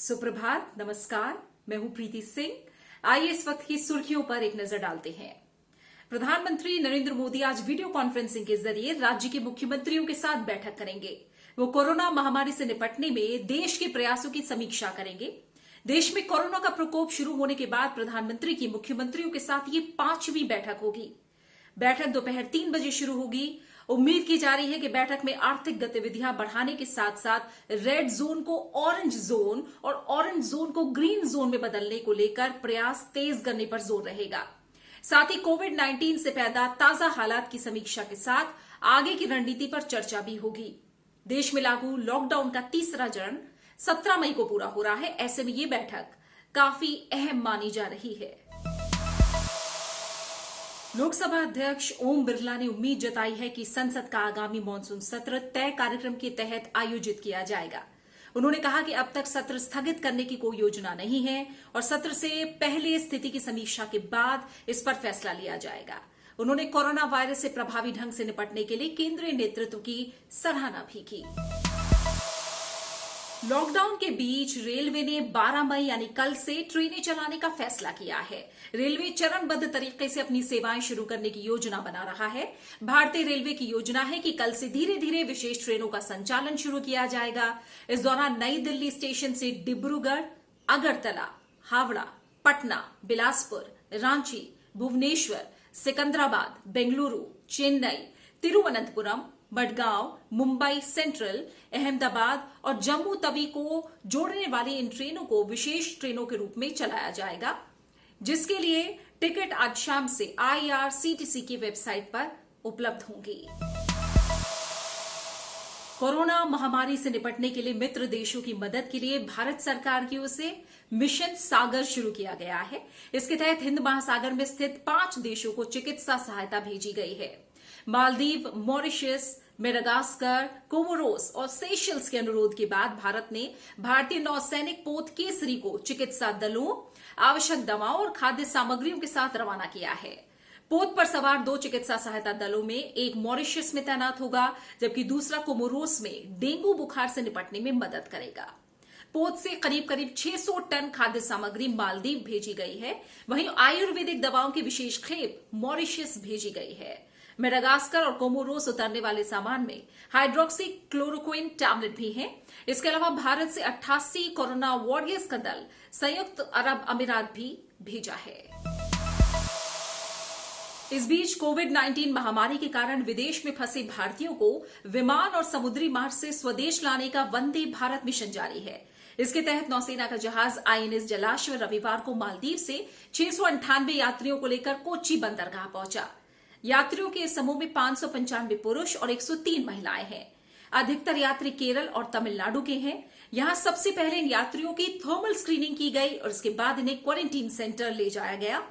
सुप्रभात, नमस्कार। मैं हूं प्रीति सिंह। आइए इस वक्त की सुर्खियों पर एक नजर डालते हैं। प्रधानमंत्री नरेंद्र मोदी आज वीडियो कॉन्फ्रेंसिंग के जरिए राज्य के मुख्यमंत्रियों के साथ बैठक करेंगे। वो कोरोना महामारी से निपटने में देश के प्रयासों की समीक्षा करेंगे। देश में कोरोना का प्रकोप शुरू होने के बाद प्रधानमंत्री की मुख्यमंत्रियों के साथ ये 5वीं बैठक होगी। बैठक दोपहर 3 बजे शुरू होगी। उम्मीद की जा रही है कि बैठक में आर्थिक गतिविधियां बढ़ाने के साथ साथ रेड जोन को ऑरेंज जोन और ऑरेंज जोन को ग्रीन जोन में बदलने को लेकर प्रयास तेज करने पर जोर रहेगा। साथ ही कोविड-19 से पैदा ताजा हालात की समीक्षा के साथ आगे की रणनीति पर चर्चा भी होगी। देश में लागू लॉकडाउन का तीसरा चरण 17 मई को पूरा हो रहा है। ऐसे में ये बैठक काफी अहम मानी जा रही है। लोकसभा अध्यक्ष ओम बिरला ने उम्मीद जताई है कि संसद का आगामी मानसून सत्र तय कार्यक्रम के तहत आयोजित किया जाएगा। उन्होंने कहा कि अब तक सत्र स्थगित करने की कोई योजना नहीं है और सत्र से पहले स्थिति की समीक्षा के बाद इस पर फैसला लिया जाएगा। उन्होंने कोरोना वायरस से प्रभावी ढंग से निपटने के लिए केंद्रीय नेतृत्व की सराहना भी की। लॉकडाउन के बीच रेलवे ने 12 मई यानी कल से ट्रेनें चलाने का फैसला किया है। रेलवे चरणबद्ध तरीके से अपनी सेवाएं शुरू करने की योजना बना रहा है। भारतीय रेलवे की योजना है कि कल से धीरे धीरे विशेष ट्रेनों का संचालन शुरू किया जाएगा। इस दौरान नई दिल्ली स्टेशन से डिब्रूगढ़, अगरतला, हावड़ा, पटना, बिलासपुर, रांची, भुवनेश्वर, सिकंदराबाद, बेंगलुरु, चेन्नई, तिरुवनंतपुरम, मडगांव, मुंबई सेंट्रल, अहमदाबाद और जम्मू तवी को जोड़ने वाली इन ट्रेनों को विशेष ट्रेनों के रूप में चलाया जाएगा, जिसके लिए टिकट आज शाम से IRCTC की वेबसाइट पर उपलब्ध होंगी। कोरोना महामारी से निपटने के लिए मित्र देशों की मदद के लिए भारत सरकार की ओर से मिशन सागर शुरू किया गया है। इसके तहत हिंद महासागर में स्थित 5 देशों को चिकित्सा सहायता भेजी गई है। मालदीव, मॉरिशस, मेडागास्कर, कोमोरोस और सेशल्स के अनुरोध के बाद भारत ने भारतीय नौसैनिक पोत केसरी को चिकित्सा दलों, आवश्यक दवाओं और खाद्य सामग्रियों के साथ रवाना किया है। पोत पर सवार 2 चिकित्सा सहायता दलों में एक मॉरिशस में तैनात होगा, जबकि दूसरा कोमोरोस में डेंगू बुखार से निपटने में मदद करेगा। पोत से करीब 600 टन खाद्य सामग्री मालदीव भेजी गई है। वहीं आयुर्वेदिक दवाओं की विशेष खेप मॉरिशस भेजी गई है। मेडागास्कर और कोमोरोस उतरने वाले सामान में हाइड्रोक्सी क्लोरोक्विन टैबलेट भी हैं। इसके अलावा भारत से 88 कोरोना वॉरियर्स का दल संयुक्त अरब अमीरात भी भेजा है। इस बीच कोविड-19 महामारी के कारण विदेश में फंसे भारतीयों को विमान और समुद्री मार्ग से स्वदेश लाने का वंदे भारत मिशन जारी है। इसके तहत नौसेना का जहाज INS जलाश्व रविवार को मालदीव से 698 यात्रियों को लेकर कोच्चि बंदरगाह पहुंचा। यात्रियों के इस समूह में 595 पुरुष और 103 महिलाएं हैं। अधिकतर यात्री केरल और तमिलनाडु के हैं। यहां सबसे पहले इन यात्रियों की थर्मल स्क्रीनिंग की गई और इसके बाद इन्हें क्वारंटीन सेंटर ले जाया गया।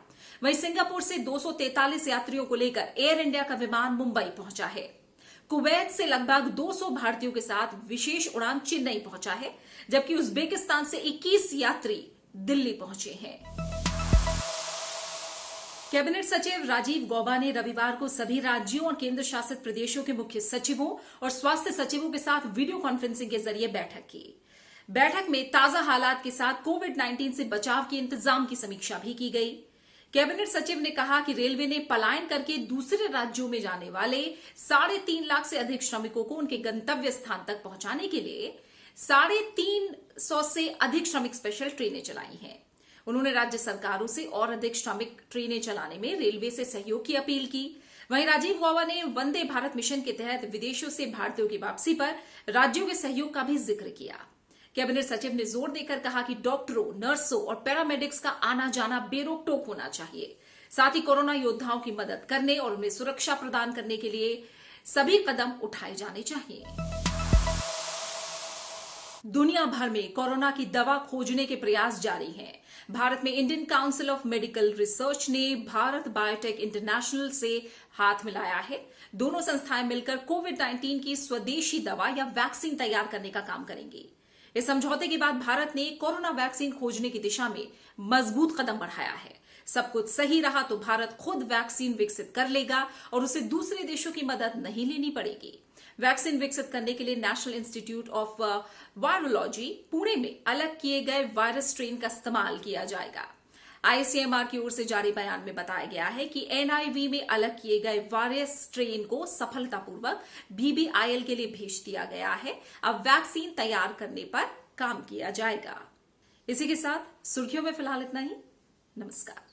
वहीं सिंगापुर से 243 यात्रियों को लेकर एयर इंडिया का विमान मुंबई पहुंचा है। कुवैत से लगभग 200 भारतीयों के साथ विशेष उड़ान चेन्नई पहुंचा है, जबकि उज्बेकिस्तान से 21 यात्री दिल्ली पहुंचे हैं। कैबिनेट सचिव राजीव गौबा ने रविवार को सभी राज्यों और केंद्र शासित प्रदेशों के मुख्य सचिवों और स्वास्थ्य सचिवों के साथ वीडियो कॉन्फ्रेंसिंग के जरिए बैठक की। बैठक में ताजा हालात के साथ कोविड-19 से बचाव के इंतजाम की समीक्षा भी की गई। कैबिनेट सचिव ने कहा कि रेलवे ने पलायन करके दूसरे राज्यों में जाने वाले 3.5 लाख से अधिक श्रमिकों को उनके गंतव्य स्थान तक पहुंचाने के लिए 350 से अधिक श्रमिक स्पेशल ट्रेनें चलाई हैं। उन्होंने राज्य सरकारों से और अधिक श्रमिक ट्रेनें चलाने में रेलवे से सहयोग की अपील की। वहीं राजीव गौबा ने वंदे भारत मिशन के तहत विदेशों से भारतीयों की वापसी पर राज्यों के सहयोग का भी जिक्र किया। कैबिनेट सचिव ने जोर देकर कहा कि डॉक्टरों, नर्सों और पैरामेडिक्स का आना जाना बेरोक टोक होना चाहिए। साथ ही कोरोना योद्धाओं की मदद करने और उन्हें सुरक्षा प्रदान करने के लिए सभी कदम उठाए जाने चाहिए। दुनिया भर में कोरोना की दवा खोजने के प्रयास जारी हैं। भारत में Indian council of medical research ने भारत बायोटेक इंटरनेशनल से हाथ मिलाया है। दोनों संस्थाएं मिलकर कोविड-19 की स्वदेशी दवा या वैक्सीन तैयार करने का काम करेंगी। इस समझौते के बाद भारत ने कोरोना वैक्सीन खोजने की दिशा में मजबूत कदम बढ़ाया है। सब कुछ सही रहा तो भारत खुद वैक्सीन विकसित कर लेगा और उसे दूसरे देशों की मदद नहीं लेनी पड़ेगी। वैक्सीन विकसित करने के लिए national institute of virology Pune में अलग किए गए वायरस स्ट्रेन का इस्तेमाल किया जाएगा। आईसीएमआर की ओर से जारी बयान में बताया गया है कि एनआईवी में अलग किए गए वायरस स्ट्रेन को सफलतापूर्वक बीबीआईएल के लिए भेज दिया गया है। अब वैक्सीन तैयार करने पर काम किया जाएगा। इसी के साथ सुर्खियों में फिलहाल इतना ही। नमस्कार।